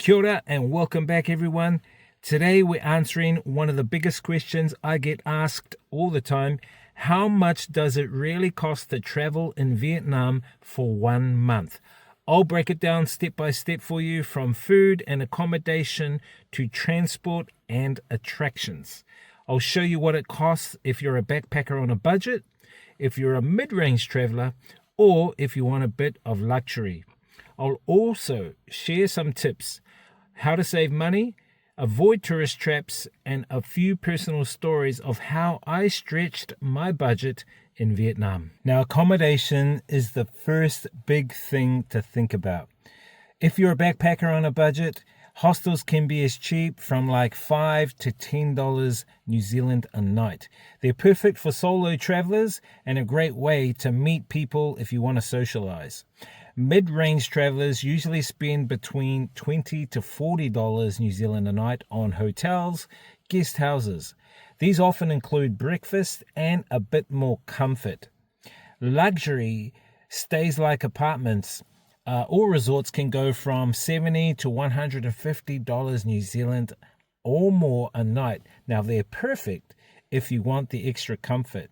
Kia ora and welcome back, everyone. Today we're answering one of the biggest questions I get asked all the time. How much does it really cost to travel in Vietnam for 1 month? I'll break it down step by step for you, from food and accommodation to transport and attractions. I'll show you what it costs if you're a backpacker on a budget, if you're a mid-range traveler, or if you want a bit of luxury. I'll also share some tips, how to save money, avoid tourist traps, and a few personal stories of how I stretched my budget in Vietnam. Now, accommodation is the first big thing to think about. If you're a backpacker on a budget, hostels can be as cheap from like $5 to $10 New Zealand a night. They're perfect for solo travelers and a great way to meet people if you want to socialize. Mid-range travelers usually spend between $20 to $40 New Zealand a night on hotels, guest houses. These often include breakfast and a bit more comfort. Luxury stays like apartments or resorts can go from $70 to $150 New Zealand or more a night. Now, they're perfect if you want the extra comfort.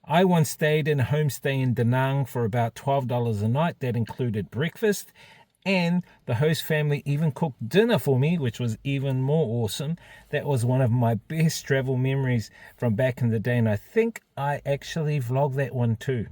I once stayed in a homestay in Da Nang for about $12 a night. That included breakfast, and the host family even cooked dinner for me, which was even more awesome. That was one of my best travel memories from back in the day, and I think I actually vlogged that one too.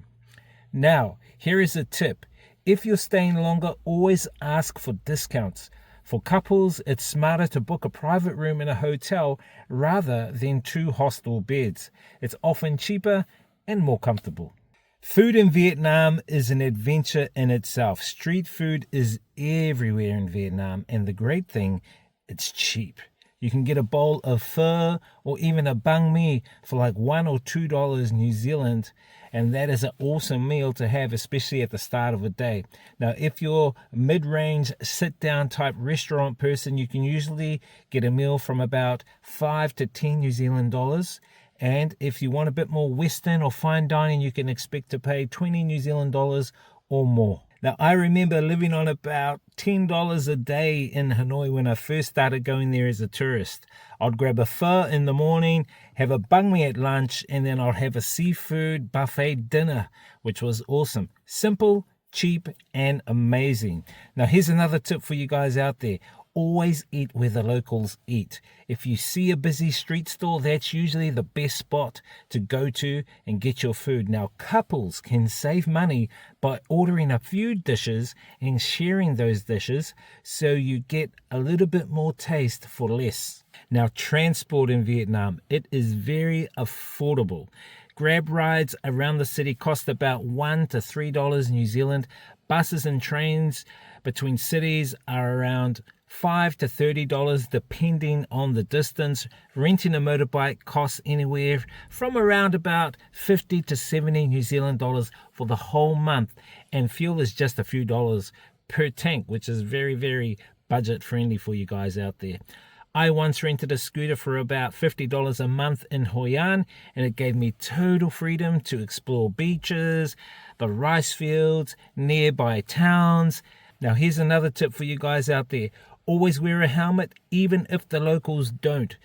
Now, here is a tip. If you're staying longer, always ask for discounts. For couples, it's smarter to book a private room in a hotel rather than 2 hostel beds. It's often cheaper and more comfortable. Food in Vietnam is an adventure in itself. Street food is everywhere in Vietnam, and the great thing, it's cheap. You can get a bowl of pho or even a banh mi for like $1 or $2 New Zealand, and that is an awesome meal to have, especially at the start of a day. Now, if you're a mid-range, sit-down type restaurant person, you can usually get a meal from about 5 to 10 New Zealand dollars. And if you want a bit more Western or fine dining, you can expect to pay 20 New Zealand dollars or more. Now, I remember living on about $10 a day in Hanoi when I first started going there as a tourist. I'd grab a pho in the morning, have a banh mi at lunch, and then I'd have a seafood buffet dinner, which was awesome. Simple, cheap, and amazing. Now, here's another tip for you guys out there. Always eat where the locals eat. If you see a busy street stall, that's usually the best spot to go to and get your food. Now, couples can save money by ordering a few dishes and sharing those dishes, so you get a little bit more taste for less. Now, transport in Vietnam, it is very affordable. Grab rides around the city cost about $1 to $3 New Zealand. Buses and trains between cities are around $5 to $30 depending on the distance. Renting a motorbike costs anywhere from around about 50 to 70 New Zealand dollars for the whole month, and fuel is just a few dollars per tank, which is very, very budget friendly for you guys out there. I once rented a scooter for about $50 a month in Hoi An, and it gave me total freedom to explore beaches, the rice fields, nearby towns. Now, here's another tip for you guys out there. Always wear a helmet, even if the locals don't.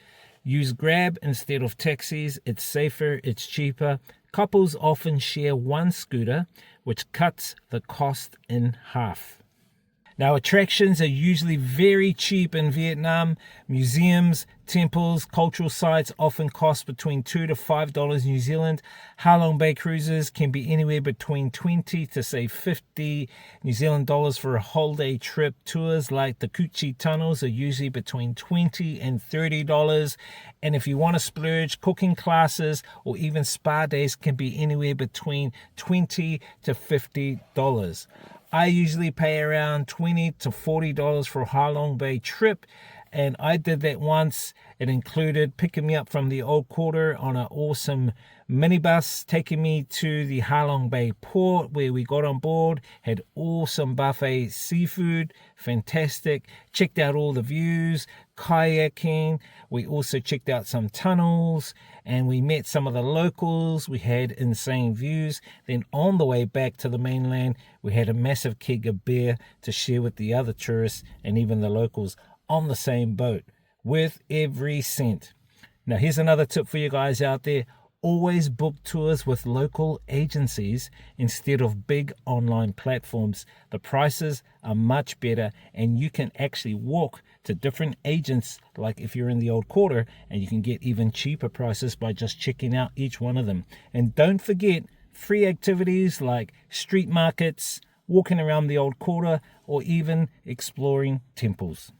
Use Grab instead of taxis. It's safer, it's cheaper. Couples often share one scooter, which cuts the cost in half. Now, attractions are usually very cheap in Vietnam. Museums, temples, cultural sites often cost between $2 to $5 New Zealand. Halong Bay cruises can be anywhere between 20 to say 50 New Zealand dollars for a whole day trip. Tours like the Cu Chi tunnels are usually between $20 and $30. And if you want to splurge, cooking classes or even spa days can be anywhere between $20 to $50. I usually pay around $20 to $40 for a Halong Bay trip. And I did that once. It included picking me up from the Old Quarter on an awesome minibus, taking me to the Halong Bay port, where we got on board, had awesome buffet seafood, fantastic, checked out all the views, kayaking. We also checked out some tunnels, and we met some of the locals. We had insane views. Then on the way back to the mainland, we had a massive keg of beer to share with the other tourists and even the locals on the same boat, worth every cent. Now here's another tip for you guys out there. Always book tours with local agencies instead of big online platforms. The prices are much better, and you can actually walk to different agents, like if you're in the Old Quarter, and you can get even cheaper prices by just checking out each one of them. And don't forget free activities like street markets, walking around the Old Quarter, or even exploring temples.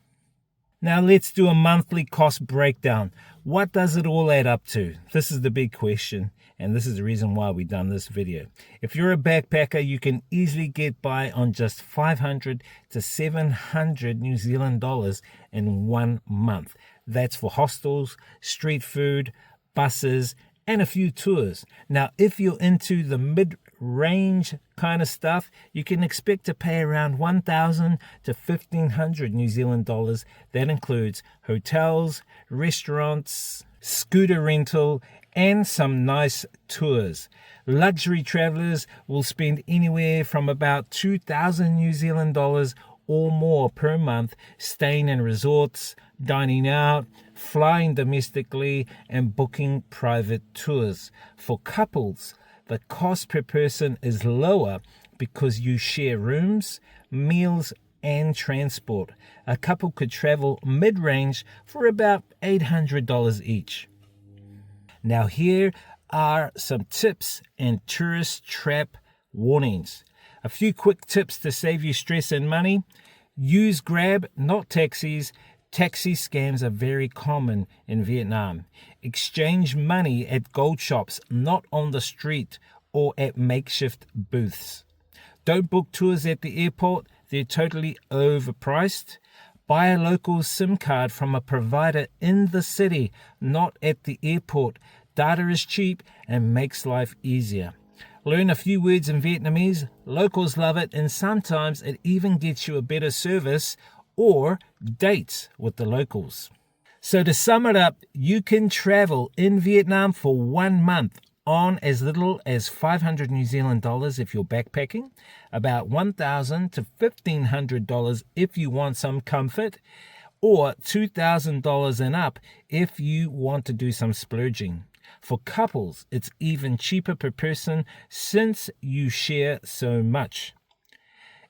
Now let's do a monthly cost breakdown. What does it all add up to? This is the big question, and this is the reason why we've done this video. If you're a backpacker, you can easily get by on just 500 to 700 New Zealand dollars in 1 month. That's for hostels, street food, buses, and a few tours. Now, if you're into the mid-range kind of stuff, you can expect to pay around 1,000 to 1,500 New Zealand dollars. That includes hotels, restaurants, scooter rental, and some nice tours. Luxury travelers will spend anywhere from about 2,000 New Zealand dollars or more per month staying in resorts, dining out, flying domestically, and booking private tours. For couples, the cost per person is lower because you share rooms, meals, and transport. A couple could travel mid-range for about $800 each. Now here are some tips and tourist trap warnings. A few quick tips to save you stress and money. Use Grab, not taxis. Taxi scams are very common in Vietnam. Exchange money at gold shops, not on the street or at makeshift booths. Don't book tours at the airport. They're totally overpriced. Buy a local SIM card from a provider in the city, not at the airport. Data is cheap and makes life easier. Learn a few words in Vietnamese. Locals love it, and sometimes it even gets you a better service or dates with the locals. So to sum it up, you can travel in Vietnam for 1 month on as little as 500 New Zealand dollars if you're backpacking, about $1,000 to $1,500 if you want some comfort, or $2,000 and up if you want to do some splurging. For couples, it's even cheaper per person since you share so much.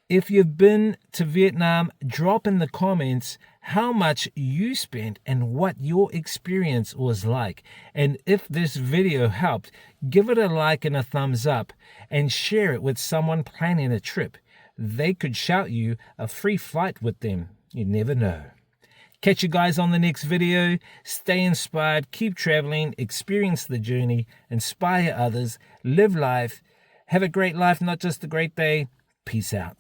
If you've been to Vietnam, drop in the comments how much you spent and what your experience was like. And if this video helped, give it a like and a thumbs up, and share it with someone planning a trip. They could shout you a free flight with them. You never know. Catch you guys on the next video. Stay inspired, keep traveling, experience the journey, inspire others, live life. Have a great life, not just a great day. Peace out.